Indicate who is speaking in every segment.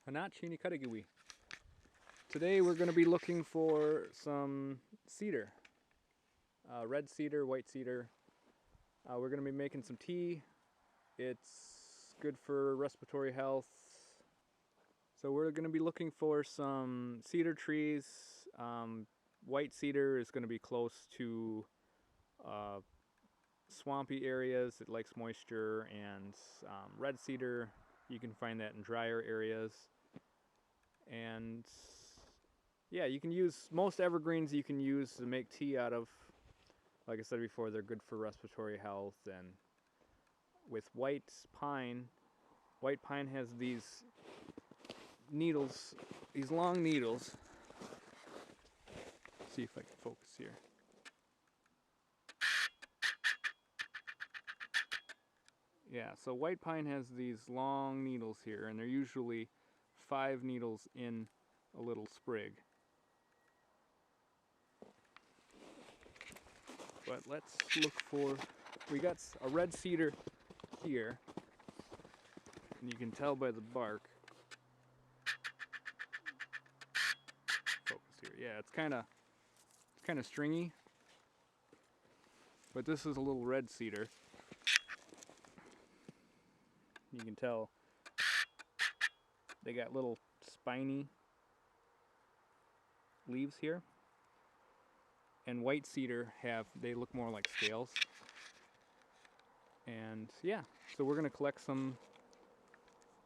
Speaker 1: Hanachini Karagiwi. Today we're going to be looking for some cedar. Red cedar, white cedar. We're going to be making some tea. It's good for respiratory health. So we're going to be looking for some cedar trees. White cedar is going to be close to swampy areas. It likes moisture, and red cedar, you can find that in drier areas. And yeah, you can use most evergreens you can use to make tea out of. Like I said before, they're good for respiratory health. And with white pine has these needles, these long needles. Let's see if I can focus here. Yeah, so white pine has these long needles here, and they're usually 5 needles in a little sprig. But let's look for, we got a red cedar here, and you can tell by the bark. Focus here. Yeah, it's kind of stringy. But this is a little red cedar. You can tell they got little spiny leaves here. And white cedar they look more like scales. And yeah, so we're gonna collect some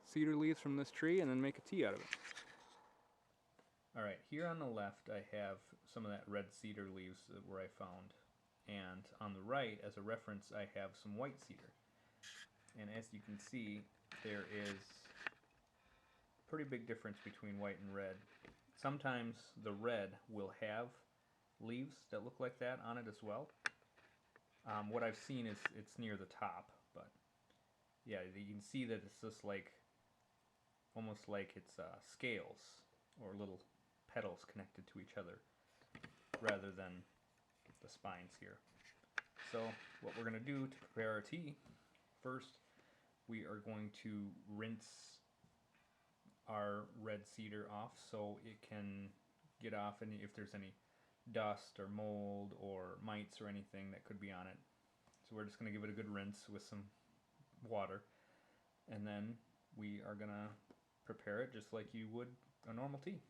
Speaker 1: cedar leaves from this tree and then make a tea out of it. Alright, here on the left I have some of that red cedar leaves where I found. And on the right, as a reference, I have some white cedar. And as you can see, there is a pretty big difference between white and red. Sometimes the red will have leaves that look like that on it as well. What I've seen is it's near the top, but yeah, you can see that it's just like, almost like it's scales or little petals connected to each other rather than the spines here. So what we're going to do to prepare our tea, first we are going to rinse our red cedar off so it can get off any, if there's any dust or mold or mites or anything that could be on it. So we're just going to give it a good rinse with some water, and then we are going to prepare it just like you would a normal tea.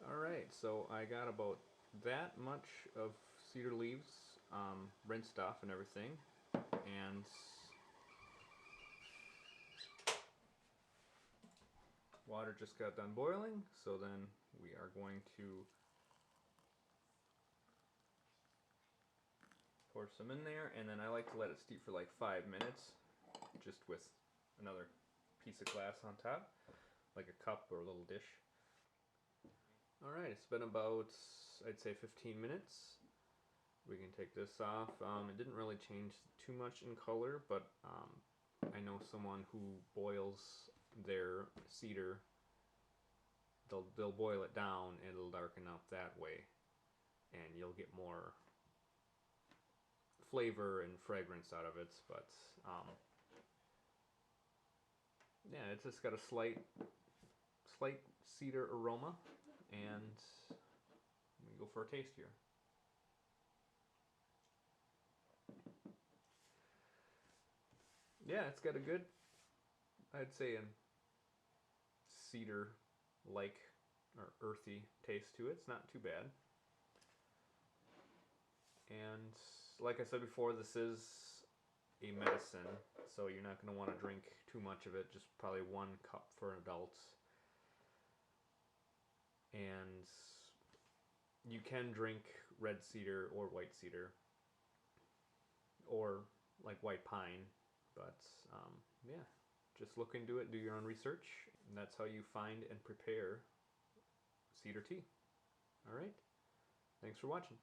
Speaker 1: Alright, so I got about that much of cedar leaves rinsed off and everything, and water just got done boiling, so then we are going to pour some in there, and then I like to let it steep for like 5 minutes, just with another piece of glass on top, like a cup or a little dish. Alright, it's been about, I'd say 15 minutes. We can take this off. It didn't really change too much in color, but I know someone who boils their cedar. They'll boil it down and it'll darken up that way, and you'll get more flavor and fragrance out of it. But yeah, it's just got a slight cedar aroma, and we go for a taste here. Yeah, it's got a good, I'd say, a cedar-like or earthy taste to it. It's not too bad. And like I said before, this is a medicine, so you're not going to want to drink too much of it, just probably 1 cup for an adult. And you can drink red cedar or white cedar, or like white pine, but yeah, just look into it, do your own research, and that's how you find and prepare cedar tea. Alright, thanks for watching.